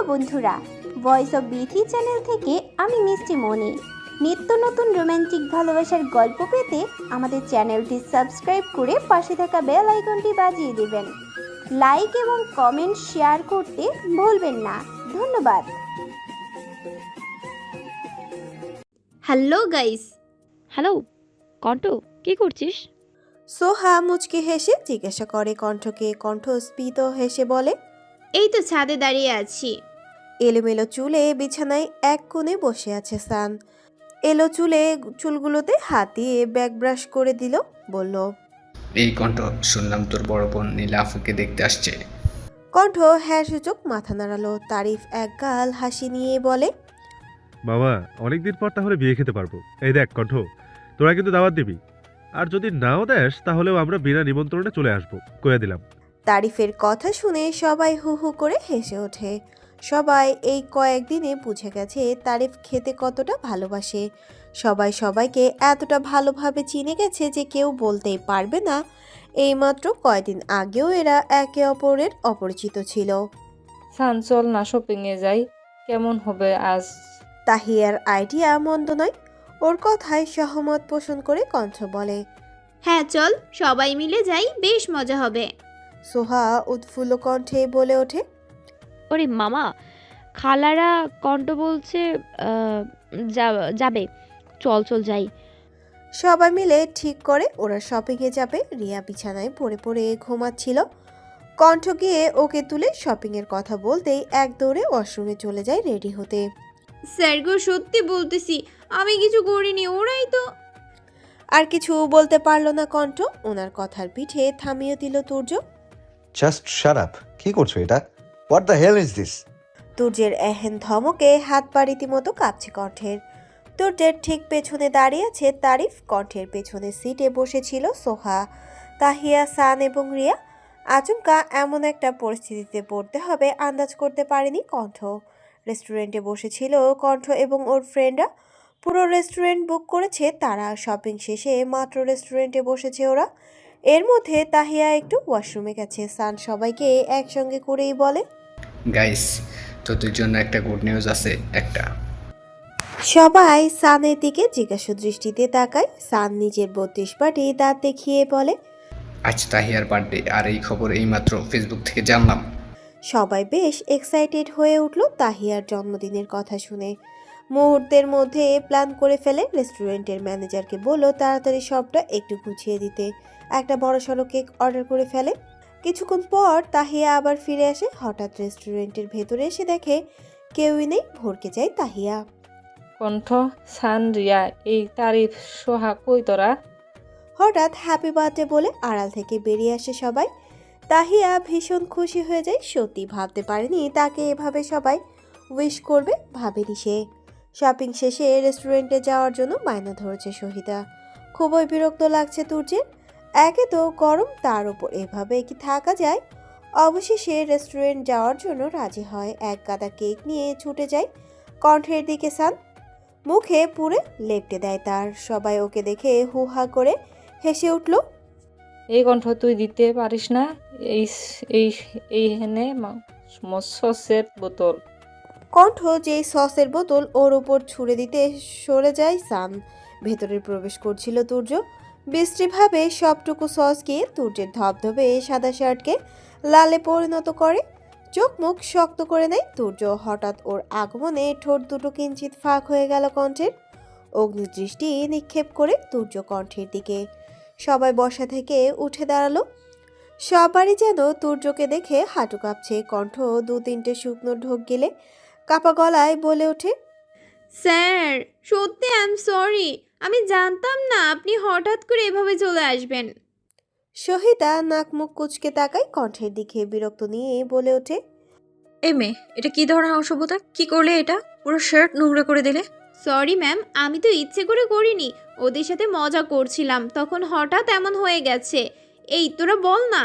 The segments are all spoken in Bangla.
বন্ধুরা, ভয়েস অফ বিথি চ্যানেল থেকে আমি মিষ্টি মনি। নিত্য নতুন রোমান্টিক ভালোবাসার গল্প পেতে আমাদের চ্যানেলটি সাবস্ক্রাইব করে পাশে থাকা বেল আইকনটি বাজিয়ে দেবেন। লাইক এবং কমেন্ট শেয়ার করতে ভুলবেন না। ধন্যবাদ। Hello guys. হ্যালো কণ্ঠ, কি করছিস? সোহা মুচকি হেসে জিজ্ঞাসা করে কণ্ঠকে। কণ্ঠ স্ফীত হেসে বলে, এই তো ছাদে দাঁড়িয়ে আছি। এলোমেলো চুলে বিছানায় এক কোণে বসে আছে সান। চুলগুলোতে হাত দিয়ে ব্যাক ব্রাশ করে দিল। বলল, এই কণ্ঠ, শুনলাম তোর বড় বোন নীলা আফুকে দেখতে আসছে। কণ্ঠ হ্যাঁ সূচক মাথা নাড়ালো। তারিফ এক গাল হাসি নিয়ে বলে, বাবা, অনেকদিন পর তাহলে বিয়ে খেতে পারবো। এই দেখ কণ্ঠ, তোরা কিন্তু দাওয়াত দিবি, আর যদি নাও দেস তাহলেও আমরা বিনা নিমন্ত্রণে চলে আসবো, কয়ে দিলাম। তারিফের কথা শুনে সবাই হু হু করে হেসে ওঠে। সবাই এই কয়েকদিনে বুঝে গেছে তারিফ খেতে কতটা ভালোবাসে। সবাই সবাইকে এতটা ভালোভাবে চিনে গেছে যে কেউ বলতেই পারবে না এইমাত্র কয়েকদিন আগেও এরা একে অপরের অপরিচিত ছিল। সান, চল না শপিংয়ে যাই, কেমন হবে আজ? তাহিয়ার আইডিয়া মন্দ নয়। ওর কথায় সহমত পোষণ করে কণ্ঠ বলে, হ্যাঁ চল, সবাই মিলে যাই, বেশ মজা হবে। সোহা উৎফুল্ল কণ্ঠে বলে ওঠে, ওরে মামা, খালারা কণ্ঠ বলছে যাবে, চল চল যাই। সবাই মিলে ঠিক করে ওরা শপিংয়ে যাবে। রিয়া বিছানায় পড়ে পড়ে ঘুমাচ্ছিল। কণ্ঠ গিয়ে ওকে তুলে শপিংয়ের কথা বলতেই এক দৌড়ে ওয়াশরুমে চলে যায় রেডি হতে। স্যার গো, সত্যি বলতেছি আমি কিছু করিনি, ওরাই তো। আর কিছু বলতে পারলো না কণ্ঠ। ওনার কথার পিঠে থামিয়ে দিল তুর্য। Just shut up. কি করছো এটা? What the hell is this? তুর্যের এহেন ধমকে হাত পা রীতিমতো কাঁপছে কণ্ঠের। তুর্যের ঠিক পেছনে দাঁড়িয়ে আছে তারিফ। কণ্ঠের পেছনে সিটে বসেছিল সোহা, তাহিয়া, সান এবং রিয়া। আচমকা এমন একটা পরিস্থিতিতে পড়তে হবে আন্দাজ করতে পারেনি কণ্ঠ। রেস্টুরেন্টে বসেছিল কণ্ঠ এবং ওর ফ্রেন্ডরা। পুরো রেস্টুরেন্ট বুক করেছে তারা। শপিং শেষে মাত্র রেস্টুরেন্টে বসেছে ওরা। এর মধ্যে তাহিয়া একটু ওয়াশরুমে গেছে। সান সবাইকে একসঙ্গে করেই বলে, গাইস, তোদের জন্য একটা গুড নিউজ আছে একটা। সবাই সানের দিকে জিজ্ঞাসা দৃষ্টিতে তাকায়। সান নিজের 32 পাটি দাঁত দেখিয়ে বলে, আজ তাহিয়ার বার্থডে, আর এই খবর এইমাত্র ফেসবুক থেকে জানলাম। সবাই বেশ এক্সাইটেড হয়ে উঠল তাহিয়ার জন্মদিনের কথা শুনে। মুহূর্তের মধ্যে প্ল্যান করে ফেলে। রেস্টুরেন্টের ম্যানেজারকে বলল তাড়াতাড়ি সবটা একটু গুছিয়ে দিতে। একটা বড়সড় কেক অর্ডার করে ফেলে। কিছুক্ষণ পর তাহিয়া আবার ফিরে আসে। হঠাৎ রেস্টুরেন্টের ভেতরে এসে দেখে কেউই নেই। ভরকে যায় তাহিয়া। কণ্ঠ, সান, রিয়া, এই তারিফ, সোহা, কই তোরা? হঠাৎ হ্যাপি বার্থডে বলে আড়াল থেকে বেরিয়ে আসে সবাই। তাহিয়া ভীষণ খুশি হয়ে যায়। সত্যি ভাবতে পারেনি তাকে এভাবে সবাই উইশ করবে, ভাবেনি সে। শপিং শেষে রেস্টুরেন্টে যাওয়ার জন্য বায়না ধরেছে সহিতা। খুবই বিরক্ত লাগছে তুর্যের। একে তো গরম, তার উপর এভাবে কি থাকা যায়? অবশেষে রেস্টুরেন্ট যাওয়ার জন্য রাজি হয়। এক গাদা কেক নিয়ে ছুটে যায় কণ্ঠের দিকে। সান মুখে পুরে লেপটে দেয় তার। সবাই ওকে দেখে হু হা করে হেসে উঠল। এই কণ্ঠ, তুই দিতে পারিস না? এই এই এই হেনে সসের বোতল। কণ্ঠ যেই সসের বোতল ওর উপর ছুঁড়ে দিতে সরে যায় সান। ভেতরে প্রবেশ করছিল তুর্য। বিশ্রীভাবে সবটুকু সস গিয়ে তুর্যের ধবধবে সাদা শার্টকে লালে পরিণত করে। চোখ মুখ শক্ত করে নেয় তুর্য। হঠাৎ ওর আগমনে ঠোঁট দুটো কিঞ্চিত ফাঁক হয়ে গেল কণ্ঠের। অগ্নিদৃষ্টি নিক্ষেপ করে তুর্য কণ্ঠের দিকে। সবাই বসা থেকে উঠে দাঁড়ালো। সবারই যেন তুর্যকে দেখে হাঁটু কাঁপছে। কণ্ঠ 2-3টে শুকনো ঢোক গেলে কাপা গলায় বলে ওঠে, স্যার সত্যি আই এম সরি, আমি জানতাম না আপনি হঠাৎ করে এভাবে চলে আসবেন। সহিতা নাক মুখ কুচকে তাকায় কণ্ঠের দিকে। বিরক্ত নিয়ে বলে ওঠে, এই মেয়ে, এটা কি ধরনের অসভ্যতা? কি করলে এটা? পুরো শার্ট নোংরা করে দিলে। সরি ম্যাম, আমি তো ইচ্ছে করে করিনি, ওদের সাথে মজা করছিলাম, তখন হঠাৎ এমন হয়ে গেছে। এই তোরা বল না।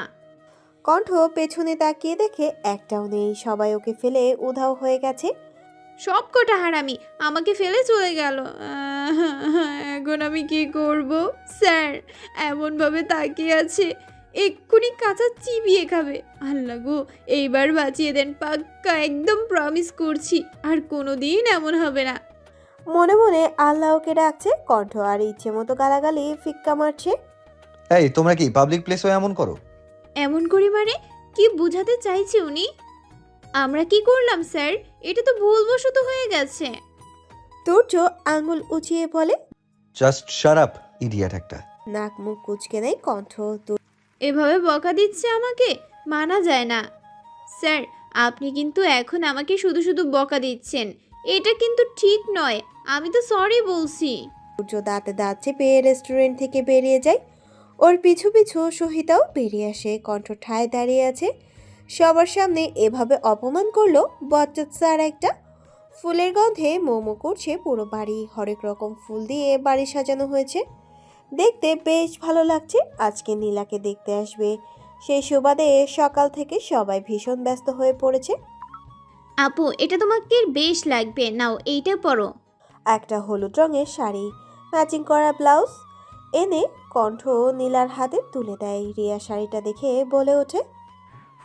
কণ্ঠ পেছনে তাকিয়ে দেখে একটাও নেই। সবাই ওকে ফেলে উধাও হয়ে গেছে। সব কটা হারামি আমাকে ফেলে চলে গেল। এখন আমি কি করব? স্যার এমনভাবে তাকিয়ে আছে, এক্ষুনি কাঁচা চিবিয়ে খাবে। আল্লাহ গো, এইবার বাঁচিয়ে দেন, পাক্কা একদম প্রমিস করছি আর কোনোদিন এমন হবে না। মনে মনে আল্লাহকে ডাকছে কণ্ঠ, আর ইচ্ছে মতো গালাগালি ফিক্কা মারছে। এই তোমরা কি পাবলিক প্লেসে এমন করো? এমন করি মানে কি বোঝাতে চাইছে উনি? আমরা কি করলাম স্যার? এটা তো ভুলবশত হয়ে গেছে। তুর্য আঙুল উঁচিয়ে বলে। জাস্ট শাট আপ, ইডিয়েট একটা। নাক মুখ কুচকে নেয় কণ্ঠ। এভাবে বকা দিচ্ছে আমাকে, মানা যায় না। স্যার, আপনি কিন্তু এখন আমাকে শুধু শুধু বকা দিচ্ছেন, এটা কিন্তু ঠিক নয়। আমি তো সরি বলছি। তুর্য দাঁতে দাঁত চেপে রেস্টুরেন্ট থেকে বেরিয়ে যায়। ওর পিছু পিছু সহিতাও বেরিয়ে আসে। কণ্ঠ ঠায় দাঁড়িয়ে আছে। সবার সামনে এভাবে অপমান করলো বচ্চা আর একটা। ফুলের গন্ধে মোমো করছে পুরো বাড়ি। হরেক রকম ফুল দিয়ে বাড়ি সাজানো হয়েছে, দেখতে বেশ ভালো লাগছে। আজকে নীলাকে দেখতে আসবে, সেই সুবাদে সকাল থেকে সবাই ভীষণ ব্যস্ত হয়ে পড়েছে। আপু, এটা তোমাকে বেশ লাগবে, নাও এইটা পরো। একটা হলুদ রঙের শাড়ি, ম্যাচিং করা ব্লাউজ এনে কণ্ঠ নীলার হাতে তুলে দেয়। রিয়া শাড়িটা দেখে বলে ওঠে,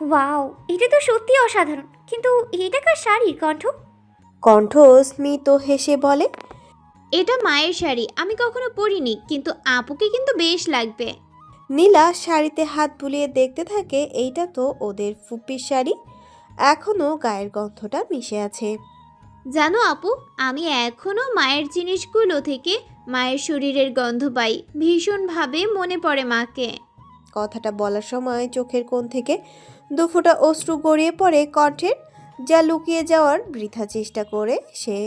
ওয়াও, এটা তো সত্যি অসাধারণ, কিন্তু এটা কার শাড়ি কণ্ঠ? কণ্ঠ স্মিত হেসে বলে, এটা মায়ের শাড়ি, আমি কখনো পরিনি, কিন্তু আপুকে কিন্তু বেশ লাগবে। নীলা শাড়িতে হাত বুলিয়ে দেখতে থাকে। এইটা তো ওদের ফুপির শাড়ি, এখনো গায়ের গন্ধটা মিশে আছে। জানো আপু, আমি এখনো মায়ের জিনিসগুলো থেকে মায়ের শরীরের গন্ধ পাই, ভীষণভাবে মনে পড়ে মাকে। কথাটা বলার সময় চোখের কোণ থেকে দুফোঁটা অশ্রু গড়িয়ে পড়ে কণ্ঠের, যা লুকিয়ে যাওয়ার বৃথা চেষ্টা করে সে।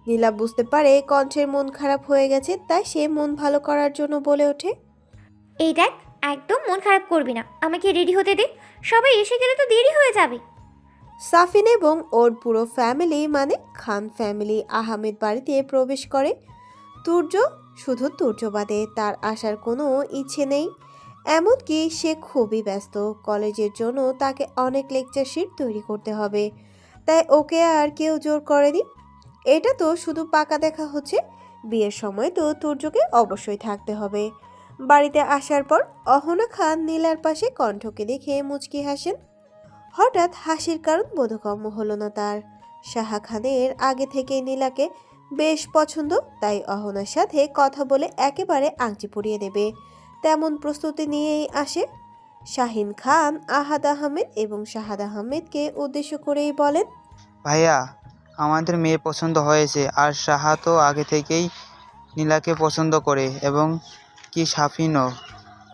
নীলা বুঝতে পারে কণ্ঠের মন খারাপ হয়ে গেছে, তাই সে মন ভালো করার জন্য বলে ওঠে, এই দেখ, একদম মন খারাপ করবি না, আমাকে রেডি হতে দে, সবাই এসে গেলে তো দেরি হয়ে যাবে। সাফিন এবং ওর পুরো ফ্যামিলি মানে খান ফ্যামিলি আহমেদ বাড়িতে প্রবেশ করে। তুর্য, শুধু তুর্য বাদে তার আসার কোনো ইচ্ছে নেই। এমনকি সে খুবই ব্যস্ত, কলেজের জন্য তাকে অনেক লেকচার শিট তৈরি করতে হবে, তাই ওকে আর কেউ জোর করেনি। এটা তো শুধু পাকা দেখা হচ্ছে, বিয়ের সময় তো তুর্যকে অবশ্যই থাকতে হবে। বাড়িতে আসার পর অহনা খান নীলার পাশে কণ্ঠকে দেখে মুচকি হাসেন। হঠাৎ হাসির কারণ বোধগম্য হলো না তার। সাহা খানের আগে থেকেই নীলাকে বেশ পছন্দ, তাই অহনার সাথে কথা বলে একেবারে আংটি পরিয়ে দেবে তেমন প্রস্তুতি নিয়েই আসে। শাহিন খান আহাদ আহমেদ এবং শাহাদ আহমেদকে উদ্দেশ্য করেই বলেন, ভাইয়া, আমাদের মেয়ে পছন্দ হয়েছে, আর সাহা তো আগে থেকেই নীলাকে পছন্দ করে, এবং কি সাফিনও।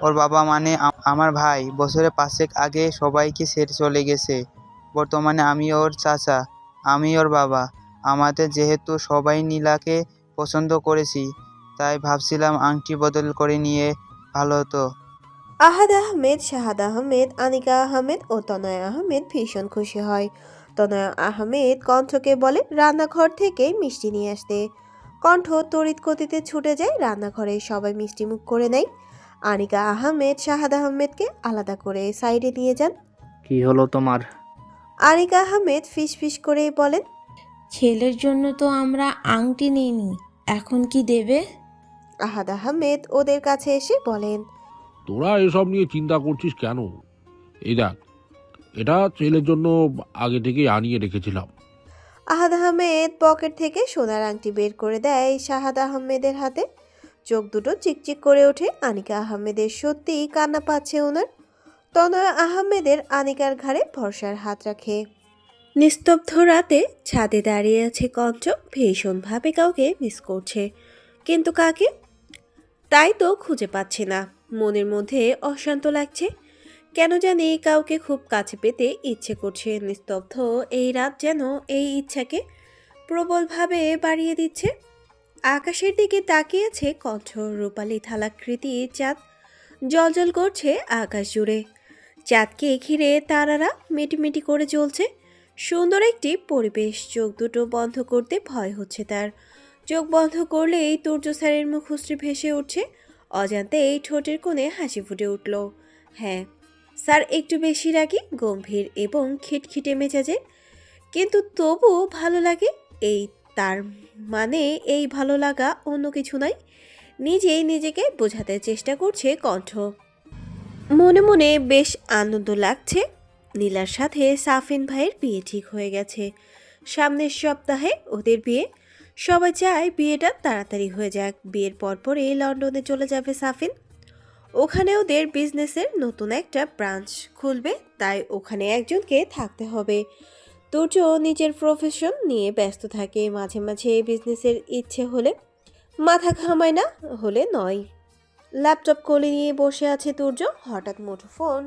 ওর বাবা মানে আমার ভাই বছরে 5 আগে সবাইকে ছেড়ে চলে গেছে। বর্তমানে আমি ওর চাচা, আমি ওর বাবা। আমাদের যেহেতু সবাই নীলাকে পছন্দ করেছি, তাই ভাবছিলাম আংটি বদল করে নিয়ে ভালো হতো। আহাদ আহমেদ, শাহাদ আহমেদ, আনিকা আহমেদ ও তনয় আহমেদ ভীষণ খুশি হয়। তনয় আহমেদ কণ্ঠকে বলে রান্নাঘর থেকে মিষ্টি নিয়ে আসতে। কণ্ঠ তড়িৎ গতিতে ছুটে যায় রান্নাঘরে, সবাই মিষ্টি মুখ করে নেয়। আনিকা আহমেদ শাহাদ আহমেদকে আলাদা করে সাইডে নিয়ে যান। কি হলো তোমার? আনিকা আহমেদ ফিসফিস করেই বলেন, ছেলের জন্য তো আমরা আংটি নিইনি, এখন কি দেবে? আহাদ আহমেদ ওদের কাছে এসে বলেন, তোরা এসব নিয়ে চিন্তা করছিস কেন? এই দেখ, এটা ছেলের জন্য আগে থেকেই আনিয়ে রেখেছিলাম। আহাদ আহমেদ পকেট থেকে সোনার আংটি বের করে দেয় শাহাদ আহমেদের হাতে। চোখ দুটো চিকচিক করে ওঠে। আনিকা আহমেদের সত্যিই কান্না পাচ্ছে ওনার। তনয় আহমেদের আনিকার ঘাড়ে ভরসার হাত রাখে। নিস্তব্ধ রাতে ছাদে দাঁড়িয়ে আছে কঞ্চ, ভীষণভাবে কাউকে মিস করছে, কিন্তু কাকে তাই তো খুঁজে পাচ্ছে না। মনের মধ্যে অশান্ত লাগছে, কেন জানি কাউকে খুব কাছে পেতে ইচ্ছে করছে। নিস্তব্ধ এই রাত যেন এই ইচ্ছাকে প্রবলভাবে বাড়িয়ে দিচ্ছে। আকাশের দিকে তাকিয়েছে কণ্ঠ, রূপালী থালাকৃতি চাঁদ জ্বলজ্বল করছে আকাশ জুড়ে। চাঁদকে ঘিরে তারারা মিটিমিটি করে জ্বলছে। সুন্দর একটি পরিবেশ। চোখ দুটো বন্ধ করতে ভয় হচ্ছে তার। চোখ বন্ধ করলেই তুর্য স্যারের মুখ মুখশ্রী ভেসে উঠছে। অজান্তেই ঠোঁটের কোণে হাসি ফুটে উঠল। হ্যাঁ, স্যার একটু বেশি রাগী, গম্ভীর এবং খিটখিটে মেজাজে, কিন্তু তবু ভালো লাগে। এই তার মানে এই ভালো লাগা অন্য কিছু নয়, নিজেই নিজেকে বোঝাতে চেষ্টা করছে কণ্ঠ। মনে মনে বেশ আনন্দ লাগছে। নীলার সাথে সাফিন ভাইয়ের বিয়ে ঠিক হয়ে গেছে। সামনের সপ্তাহে ওদের বিয়ে। সবাই চায় বিয়েটা তাড়াতাড়ি হয়ে যাক। বিয়ের পরপরই লন্ডনে চলে যাবে সাফিন। ওখানে ওদের বিজনেসের নতুন একটা ব্রাঞ্চ খুলবে, তাই ওখানে একজনকে থাকতে হবে। তুর্য নিজের প্রফেশন নিয়ে ব্যস্ত থাকে। মাঝে মাঝে বিজনেসের ইচ্ছে হলে মাথা ঘামায়, না হলে নয়। ল্যাপটপ কোলে নিয়ে বসে আছে তুর্য। হঠাৎ মুঠোফোন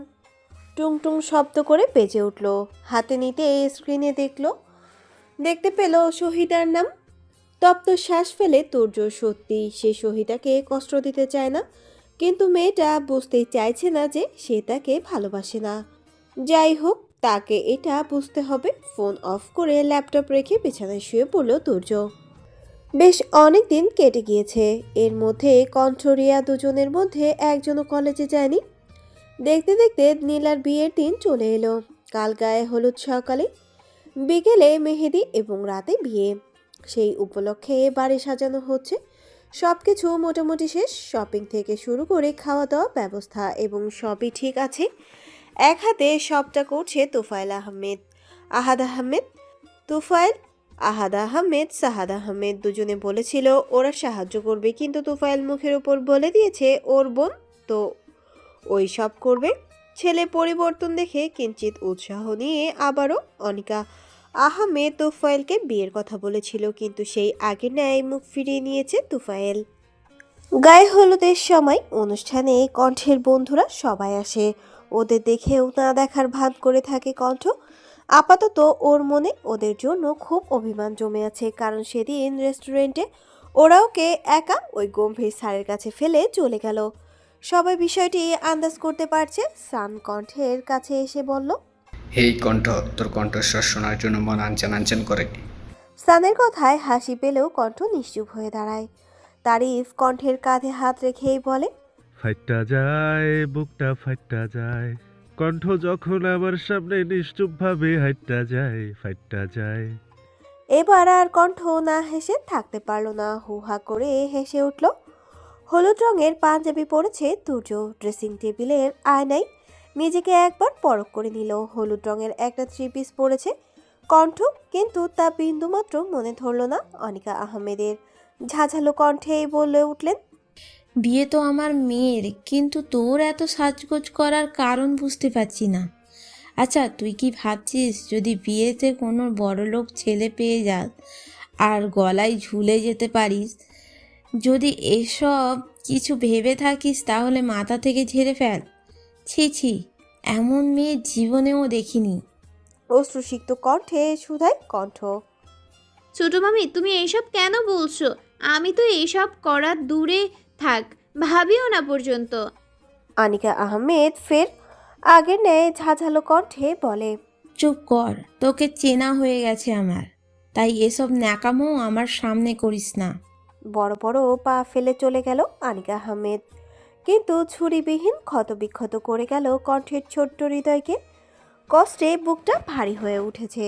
টুং টুং শব্দ করে বেজে উঠল। হাতে নিতে স্ক্রিনে দেখতে পেল শহীদার নাম। তপ্ত শ্বাস ফেলে তুর্য। সত্যি সে শহীদাকে কষ্ট দিতে চায় না, কিন্তু মেয়েটা বুঝতেই চাইছে না যে সে তাকে ভালোবাসে না। যাই হোক, তাকে এটা বুঝতে হবে। ফোন অফ করে ল্যাপটপ রেখে বিছানায় শুয়ে পড়ল তুর্য। বেশ অনেক দিন কেটে গিয়েছে। এর মধ্যে কণ্ঠ রিয়া দুজনের মধ্যে একজনও কলেজে যায়নি। দেখতে দেখতে নীলার বিয়ের দিন চলে এলো। কাল গায়ে হলুদ, সকালে বিকেলে মেহেদি এবং রাতে বিয়ে। সেই উপলক্ষে বাড়ি সাজানো হচ্ছে। সব কিছু মোটামুটি শেষ। শপিং থেকে শুরু করে খাওয়া দাওয়া ব্যবস্থা এবং সবই ঠিক আছে। এক হাতে সবটা করছে তোফায়েল আহমেদ, আহাদ আহমেদ। তোফায়েল, আহাদ আহমেদ, সাহাদ আহমেদ দুজনে বলেছিল ওরা সাহায্য করবে, কিন্তু তোফায়েল মুখের উপর বলে দিয়েছে ওর বোন তো ওই সব করবে। ছেলে পরিবর্তন দেখে কিঞ্চিত উৎসাহ নিয়ে আবারও অনিকা আহমেদ তোফায়েলকে বিয়ের কথা বলেছিল, কিন্তু সেই আগে ন্যায় মুখ ফিরিয়ে নিয়েছে তোফায়েল। গায়ে হলুদের সময় অনুষ্ঠানে কণ্ঠের বন্ধুরা সবাই আসে। ওদের দেখেও না দেখার ভান করে থাকে কণ্ঠ। আপাতত ওর মনে ওদের জন্য খুব অভিমান জমে আছে, কারণ সেদিন রেস্টুরেন্টে ওরা ওকে একা ওই গম্ভীর স্যারের কাছে ফেলে চলে গেল। সবাই বিষয়টি আন্দাজ করতে পারছে। সান কণ্ঠের কাছে এসে বলল, এই কণ্ঠ, তোর কণ্ঠস্বর শোনার জন্য মন আনচান আনচান করে। সানের কথায় হাসি পেলেও কণ্ঠ নিশ্চুপ হয়ে দাঁড়ায়। তারিফ কণ্ঠের কাঁধে হাত রেখেই বলে, ফাইটটা যায়, বুকটা ফাইটটা যায়, কণ্ঠ যখন আমার সামনে নিশ্চুপ ভাবে হাইটটা যায়, ফাইটটা যায়। এবার আর কণ্ঠ না হেসে থাকতে পারল না, হুহা করে হেসে উঠল। হলুদ রঙের পাঞ্জাবি পরেছে তুর্য। ড্রেসিং টেবিলের আয়নায় নিজেকে একবার পরখ করে নিল। হলুদ রঙের একটা থ্রি পিস পরেছে কণ্ঠ, কিন্তু তা বিন্দুমাত্র মনে ধরল না অনিকা আহমেদের। ঝাঝালো কণ্ঠেই বলে উঠলেন, বিয়ে তো আমার মেয়ের, কিন্তু তোর এত সাজগোজ করার কারণ বুঝতে পারছি না। আচ্ছা, তুই কি ভাবছিস যদি বিয়েতে কোনো বড়লোক ছেলে পেয়ে যাস আর গলায় ঝুলে যেতে পারিস? যদি এসব কিছু ভেবে থাকিস তাহলে মাথা থেকে ঝেড়ে ফেল। ছি ছি, এমন মেয়ে জীবনেও দেখিনি। অশ্রুসিক্ত কণ্ঠে সুধাই কণ্ঠ। ছোট মামি, তুমি এইসব কেন বলছো? আমি তো এইসব করা দূরে থাক, ভাবিও না পর্যন্ত। অনিকা আহমেদ ফের আগের ন্যায় ঝাঝালো কণ্ঠে বলে, চুপ কর, তোকে চেনা হয়ে গেছে আমার, তাই এসব ন্যাকামো আমার সামনে করিস না। বড় বড় পা ফেলে চলে গেল অনিকা আহমেদ, কিন্তু ছুরিবিহীন ক্ষতবিক্ষত করে গেল কণ্ঠের ছোট্ট হৃদয়কে। কষ্টে বুকটা ভারী হয়ে উঠেছে।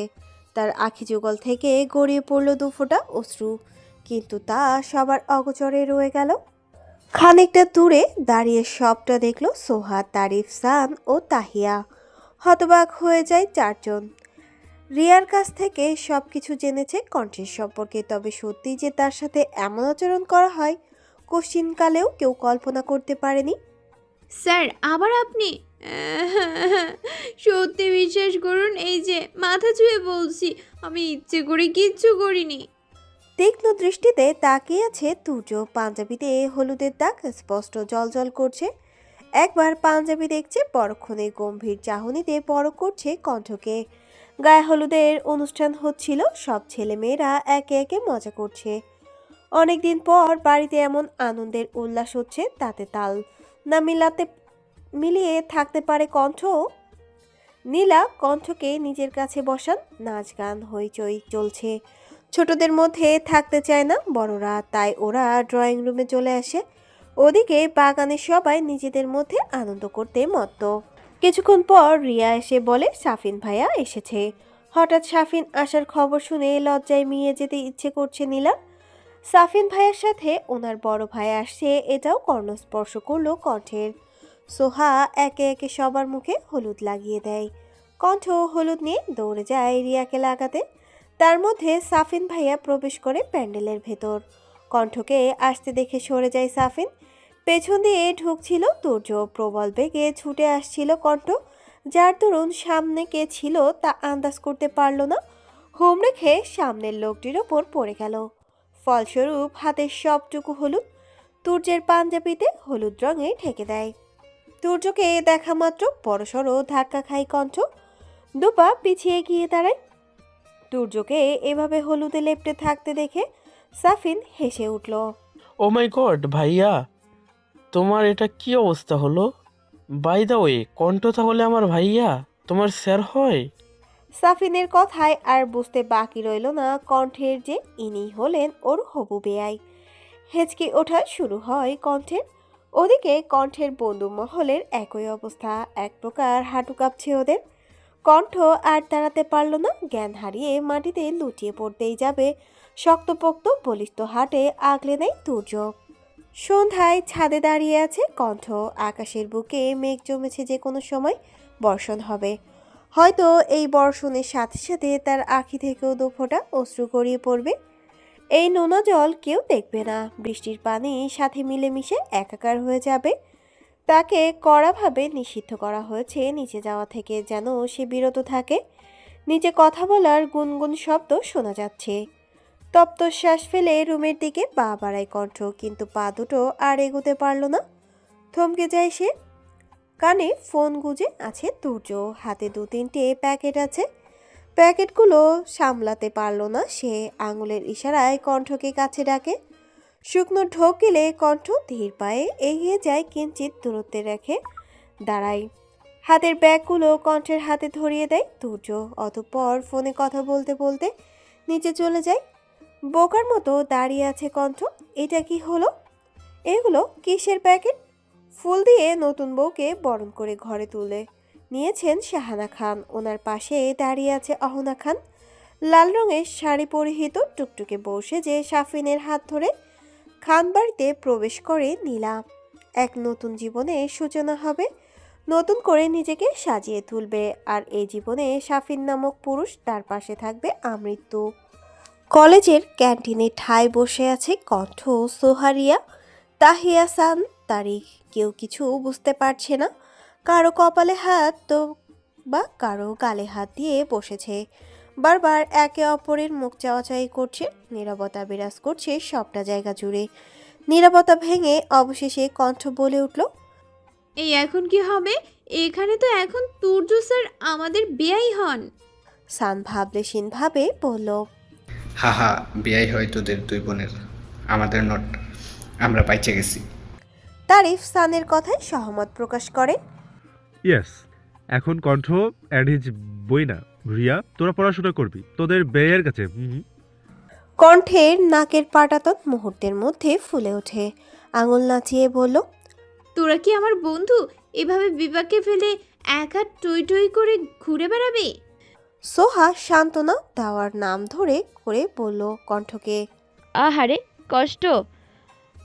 তার আখি যুগল থেকে গড়িয়ে পড়ল দুফোঁটা অশ্রু, কিন্তু তা সবার অগোচরে রয়ে গেল। খানিকটা দূরে দাঁড়িয়ে সবটা দেখল সোহা, তারিফ, সান ও তাহিয়া। হতবাক হয়ে যায় চারজন। রিয়ার কাছ থেকে সব কিছু জেনেছে কণ্ঠের সম্পর্কে, তবে সত্যি যে তার সাথে এমন আচরণ করা হয় কোশ্চিনকালেও কেউ কল্পনা করতে পারেনি। স্যার, আবার আপনি? সত্যি বিশ্বাস করুন, এই যে মাথা ছুঁয়ে বলছি, আমি ইচ্ছে করে কিচ্ছু করিনি। তীক্ষ্ণ দৃষ্টিতে তাকিয়ে আছে তুর্য। পাঞ্জাবিতে হলুদের দাগ স্পষ্ট জলজল করছে। একবার পাঞ্জাবি দেখছে, পরক্ষণে গম্ভীর চাহনিতে পরখ করছে কণ্ঠকে। গায়ে হলুদের অনুষ্ঠান হচ্ছিল, সব ছেলেমেয়েরা একে একে মজা করছে। অনেকদিন পর বাড়িতে এমন আনন্দের উল্লাস হচ্ছে, তাতে তাল না মিলিয়ে থাকতে পারে কণ্ঠ। নীলা কণ্ঠকে নিজের কাছে বসান। নাচ গান হইচই চলছে। ছোটদের মধ্যে থাকতে চায় না বড়রা, তাই ওরা ড্রয়িং রুমে চলে আসে। ওদিকে বাগানে সবাই নিজেদের মধ্যে আনন্দ করতে মত্ত। কিছুক্ষণ পর রিয়া এসে বলে সাফিন ভাইয়া এসেছে। হঠাৎ সাফিন আসার খবর শুনে লজ্জায় মিয়ে যেতে ইচ্ছে করছে নীলা। সাফিন ভাইয়ার সাথে ওনার বড় ভাই আসছে, এটাও কর্ণস্পর্শ করলো কণ্ঠের। সোহা একে একে সবার মুখে হলুদ লাগিয়ে দেয়। কণ্ঠ হলুদ নিয়ে দৌড়ে যায় রিয়াকে লাগাতে। তার মধ্যে সাফিন ভাইয়া প্রবেশ করে প্যান্ডেলের ভেতর। কণ্ঠকে আসতে দেখে সরে যায় সাফিন। পেছন দিয়ে ঢুকছিল তুর্য। প্রবল বেগে ছুটে আসছিল কণ্ঠ, যার দরুন সামনে কে ছিল তা আন্দাজ করতে পারল না। হোম রেখে সামনের লোকটির ওপর পড়ে গেল। ফলস্বরূপ হাতের সবটুকু হলুদ তুর্যের পাঞ্জাবিতে হলুদ রঙে ঢেকে দেয়। তুর্যকে দেখা মাত্র বড়সড় ধাক্কা খায় কণ্ঠ। দুপা পিছিয়ে গিয়ে দাঁড়ায়। তুর্যকে এভাবে হলুদে লেপ্টে থাকতে দেখে সাফিন হেসে উঠল। ও মাই গড ভাইয়া, তোমার এটা কি অবস্থা হলো? বাই দা ওয়ে, কণ্ঠ তাহলে আমার ভাইয়া, তোমার স্যার হয়? সাফিনের কথায় আর বুঝতে বাকি রইল না কণ্ঠের যে ইনি হলেন ওর হবু বেয়াই। হেঁচকি ওঠা শুরু হয় কণ্ঠের। ওদিকে কণ্ঠের বন্ধু মহলের একই অবস্থা, এক প্রকার হাঁটু কাঁপছে ওদের। কণ্ঠ আর দাঁড়াতে পারল না, জ্ঞান হারিয়ে মাটিতে লুটিয়ে পড়তেই যাবে। শক্তপোক্ত বলিষ্ঠ হাটে আগলে নেয় তুর্য। সন্ধ্যায় ছাদে দাঁড়িয়ে আছে কণ্ঠ। আকাশের বুকে মেঘ জমেছে, যে কোনো সময় বর্ষণ হবে। হয়তো এই বর্ষণের সাথে সাথে তার আঁখি থেকেও দুফোঁটা অশ্রু গড়িয়ে পড়বে। এই নোনা জল কেউ দেখবে না, বৃষ্টির পানি সাথে মিলেমিশে একাকার হয়ে যাবে। তাকে কড়াভাবে নিষিদ্ধ করা হয়েছে নিচে যাওয়া থেকে, যেন সে বিরত থাকে। নিচে কথা বলার গুনগুন শব্দ শোনা যাচ্ছে। তপ্ত শ্বাস ফেলে রুমের দিকে পা বাড়ায় কণ্ঠ, কিন্তু পা দুটো আর এগোতে পারল না। থমকে যায় সে। কানে ফোন গুজে আছে তুর্য, হাতে 2-3টে প্যাকেট আছে। প্যাকেটগুলো সামলাতে পারল না সে, আঙুলের ইশারায় কণ্ঠকে কাছে ডাকে। শুকনো ঢোক গেলে কণ্ঠ ধীর পায়ে এগিয়ে যায়, কিঞ্চিত দূরত্বে রেখে দাঁড়ায়। হাতের ব্যাগগুলো কণ্ঠের হাতে ধরিয়ে দেয় তুর্য। অতঃপর ফোনে কথা বলতে বলতে নিচে চলে যায়। বোকার মতো দাঁড়িয়ে আছে কণ্ঠ। এটা কি হলো? এগুলো কিসের প্যাকেট? ফুল দিয়ে নতুন বউকে বরণ করে ঘরে তুলে নিয়েছেন শাহানা খান। ওনার পাশে দাঁড়িয়ে আছে অহনা খান। লাল রঙের শাড়ি পরিহিত টুকটুকে বউ সেজে সাফিনের হাত ধরে খান বাড়িতে প্রবেশ করে নীলা। এক নতুন জীবনের সূচনা হবে। নতুন করে নিজেকে সাজিয়ে তুলবে। আর এই জীবনে সাফিন নামক পুরুষ তার পাশে থাকবে আমৃত্যু। কলেজের ক্যান্টিনে ঠায় বসে আছে কণ্ঠ, সোহারিয়া, তাহিয়া, সান, তারিক। কেউ কিছু বুঝতে পারছে না। কারো কপালে হাত তো বা কারো গালে হাত দিয়ে বসেছে। বারবার একে অপরের মুখ চাওয়াচাই করছে। নীরবতা বিরাজ করছে সবটা জায়গা জুড়ে। নীরবতা ভেঙে অবশেষে কণ্ঠ বলে উঠল, এই এখন কি হবে? এখানে তো এখন তুর্য স্যার আমাদের বেয়াই হন। সান ভাবলেশীন ভাবে বলল, হাহা, বিয়াই হয় তোদের দুই বোনের, আমাদের নট, আমরা পাইচে গেছি। তারিফ সানের কথায় সহমত প্রকাশ করে। ইয়েস, এখন কণ্ঠ অ্যান্ড হিজ বই না, রিয়া তোরা পড়াশোনা করবি তোদের বেয়ের কাছে। কণ্ঠের নাকের পাটাতন মুহূর্তের মধ্যে ফুলে ওঠে। আঙুল নাচিয়ে বলল, তোরা কি আমার বন্ধু? এভাবে বিপাকে ফেলে একা টই টই করে ঘুরে বেড়াবে? সোহা সান্ত্বনা দেওয়ার নাম ধরে করে বলল কণ্ঠকে, আহারে কষ্ট,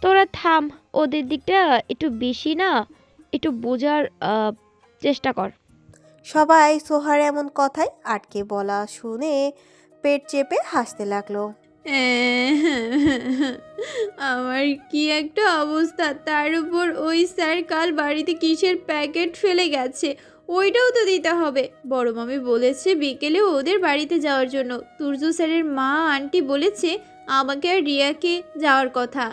তোরা থাম, ওদের দিকটা একটু বেশি না, একটু বোঝার চেষ্টা কর। সবাই সোহার এমন কথায় আটকে বলা শুনে পেট চেপে হাসতে লাগলো। আমার কি একটা অবস্থা! তার উপর ওই স্যার কাল বাড়িতে কিসের প্যাকেট ফেলে গেছে, ওইটাও তো দিতে হবে। বড় মামি বলেছে বিকেলে ওদের বাড়িতে যাওয়ার জন্য। তুর্য স্যারের মা আন্টি বলেছে আমাকে আর রিয়াকে যাওয়ার কথা।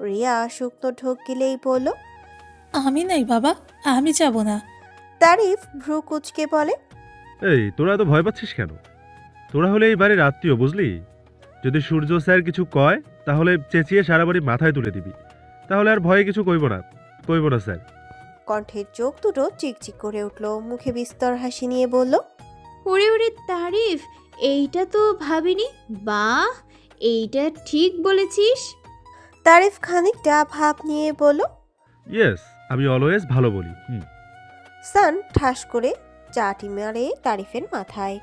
রিয়া শুকনো ঢোক গিলেই বলল, আমি নাই বাবা, আমি যাব না। তারিফ ভ্রু কুচকে বলে, এই তোরা এত ভয় পাচ্ছিস কেন? তোরা হলে এই বাড়ির আত্মীয়, বুঝলি? যদি সূর্য স্যার কিছু কয় তাহলে চেঁচিয়ে সারা বাড়ি মাথায় তুলে দিবি, তাহলে আর ভয়ে কিছু কইব না স্যার। কণ্ঠের চোখ দুটো চিকচিক করে উঠল। মুখে বিস্তর হাসি নিয়ে বলল, ওরে ওরে তারিফ, এইটা তো ভাবিনি। বাহ, এইটা ঠিক বলেছিস। তারিফ খানিকটা ভাব নিয়ে বলল, ইয়েস, আমি অলওয়েজ ভালো বলি। সান ঠাস করে চাটি মারে তারিফের মাথায়।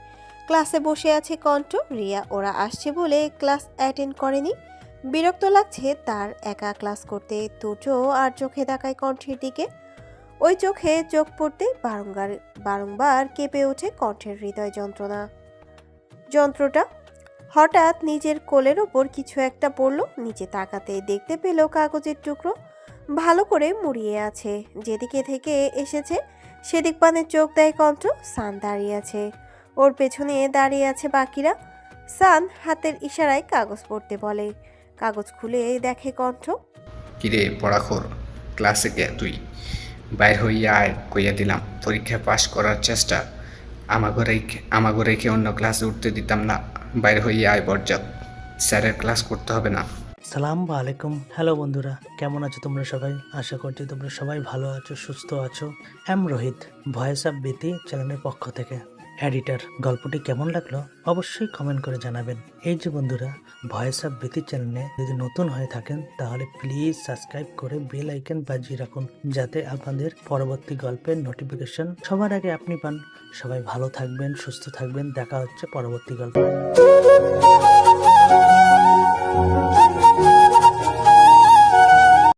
ক্লাসে বসে আছে কণ্ঠ, রিয়া ওরা আসছে বলে ক্লাস অ্যাটেন্ড করেনি। বিরক্ত লাগছে তার একা ক্লাস করতে। তুর্য আর চোখে তাকায় কণ্ঠের দিকে। ওই চোখে চোখ পড়তেই বারংবার কেঁপে ওঠে কণ্ঠের হৃদয় যন্ত্রটা। হঠাৎ নিজের কোলের ওপর কিছু একটা পড়ল, নিচে তাকাতে দেখতে পেল কাগজের টুকরো ভালো করে মুড়িয়ে আছে। যেদিকে থেকে এসেছে সেদিক পানে চোখ দেয় কণ্ঠ। সান দাঁড়িয়ে আছে, ওর পেছনে দাঁড়িয়ে আছে বাকিরা। সান হাতের ইশারায় কাগজ পড়তে বলে। কাগজ খুলে দেখে কণ্ঠ। কিরে পড়াখোর, ক্লাসে কে তুই? বাইর হইয়া আয় কইয়া দিলাম। পরীক্ষা পাশ করার চেষ্টা আমাগো রেখে অন্য ক্লাসে উঠতে দিতাম না। বাইর হইয়া আয় বরজাত, স্যারের ক্লাস করতে হবে না। সালাম আলাইকুম। হ্যালো বন্ধুরা, কেমন আছো তোমরা সবাই? আশা করছি তোমরা সবাই ভালো আছো, সুস্থ আছো। রোহিত, ভয়েস অফ বিতি চ্যানেলের পক্ষ থেকে এডিটর। গল্পটি কেমন লাগলো অবশ্যই কমেন্ট করে জানাবেন। এই যে বন্ধুরা, ভয়েস অফ বিতি চ্যানেলে যদি নতুন হয়ে থাকেন তাহলে প্লিজ সাবস্ক্রাইব করে বেল আইকন বাজিয়ে রাখুন, যাতে আপনাদের পরবর্তী গল্পের নোটিফিকেশন সবার আগে আপনি পান। সবাই ভালো থাকবেন, সুস্থ থাকবেন। দেখা হচ্ছে পরবর্তী গল্পে।